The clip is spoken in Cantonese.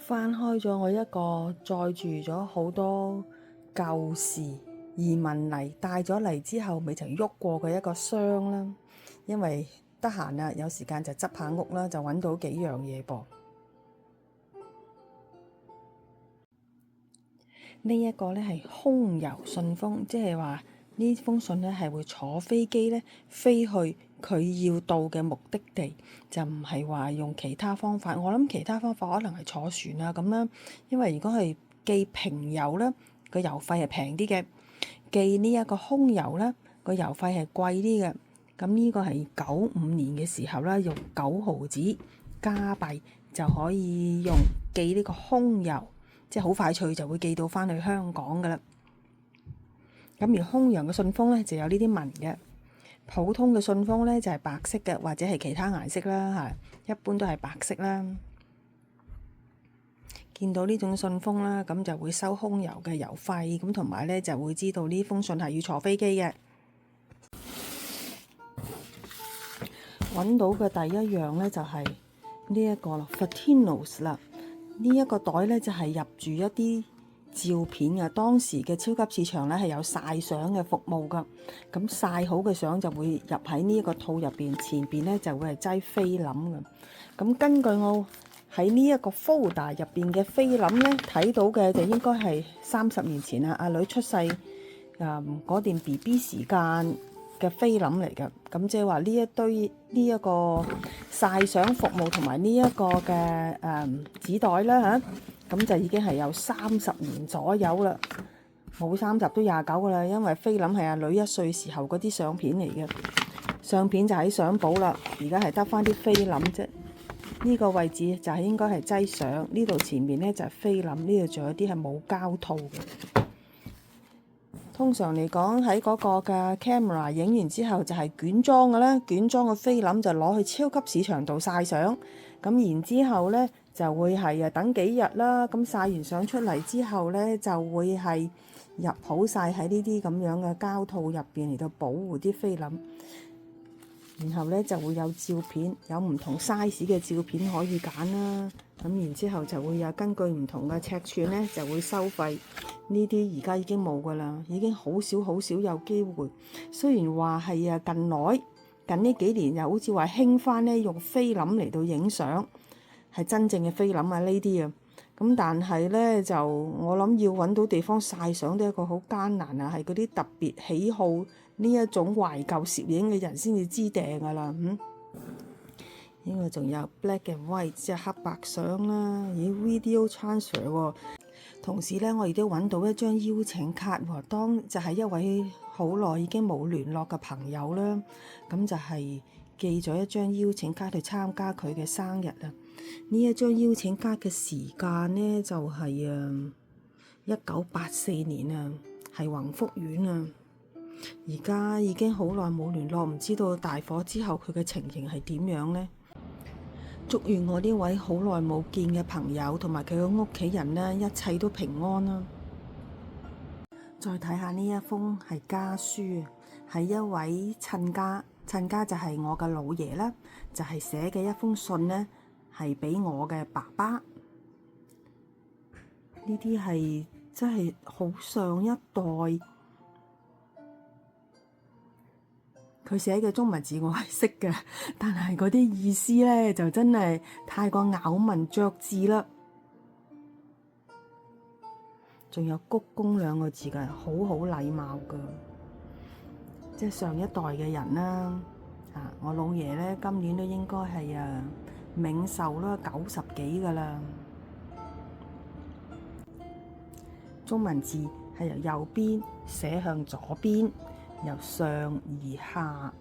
翻開咗我一個載住咗好多舊時移民嚟帶咗嚟之後未曾喐過嘅一個箱啦，因為得閒啦，有時間就執下屋啦，就揾到幾樣嘢噃。呢一個咧係空郵信封，即係話呢封信咧係會坐飛機咧飛去佢要到嘅目的地，就唔係話用其他方法。我諗其他方法可能係坐船啊咁啦，因為如果係寄平郵咧，個郵費係平啲嘅；寄呢一個空郵咧，個郵費係貴啲嘅。咁呢個係95年嘅時候啦，用9毫紙加幣就可以用寄呢個空郵，即係好快脆就會寄到翻去香港噶啦。咁而空郵嘅信封咧就有呢啲紋嘅，普通嘅信封咧就係白色嘅，或者係其他顏色啦嚇，一般都係白色啦。見到呢種信封啦，咁就會收空郵嘅郵費，咁同埋咧就會知道呢封信係要坐飛機嘅。揾到嘅第一樣咧就係呢一個啦 Fortinos 啦，呢一個袋咧就係入住一啲照片嘅。當時嘅超級市場咧係有曬相嘅服務噶，咁曬好嘅相就會入喺呢一個套入邊，前邊咧就會係擠菲林嘅。咁根據我喺呢一個 folder 入邊嘅菲林咧睇到嘅，就應該係30年前啦，阿女出世嗰段 BB 時間嘅菲林嚟嘅。咁即係話呢一堆呢一個曬相服務同埋呢一個嘅紙袋啦嚇，咁就已經係有30年左右啦，冇30都29噶啦。因為菲林係阿女1歲時候嗰啲相片嚟嘅，相片就喺相簿啦，而家係得翻啲菲林啫。呢個位置就係應該係擠相，呢度前面咧就係菲林，呢度仲有啲係冇膠套嘅。通常嚟講喺嗰個嘅 camera 影完之後就係卷裝嘅啦，卷裝嘅菲林就攞去超級市場度曬相，咁然之後咧就會係等幾日啦，咁曬完相出嚟之後咧就會係入好晒喺呢啲咁樣嘅膠套入邊嚟到保護啲菲林。然後咧就會有照片，有唔同 size 嘅照片可以揀啦。咁然之後就會有根據唔同嘅尺寸咧就會收費。呢啲而家已經冇噶啦，已經好少有機會。雖然話係近呢幾年又好似話興翻咧用菲林嚟到影相，係真正嘅菲林啊呢啲啊。咁但係咧就我諗要揾到地方曬相都係一個好艱難啊，係嗰啲特別喜好呢一種懷舊攝影嘅人先至知訂噶啦。呢個仲有 black and white 即係黑白相啦，video transfer 喎。同時咧，我亦都揾到一張邀請卡喎，當就係一位好耐已經冇聯絡嘅朋友啦，咁就係寄咗一張邀請卡去參加佢嘅生日啊。呢一張邀請卡嘅時間呢，就係1984年啊，係宏福苑啊。而家已經好耐冇聯絡，唔知道大火之後佢嘅情形係點樣呢？祝願我呢位好耐冇見嘅朋友同埋佢嘅屋企人呢，一切都平安啦。再睇下呢一封係家書，係一位親家就係我嘅老爺啦，就係寫嘅一封信呢，係俾我嘅爸爸。呢啲係真係好上一代。佢寫嘅中文字我係識嘅，但係嗰啲意思咧就真係太過咬文嚼字啦。仲有鞠躬2個字嘅，好禮貌㗎，即係上一代嘅人啦。我老爺咧今年都應該係冥壽啦，90幾㗎啦。中文字係由右邊寫向左邊，由上而下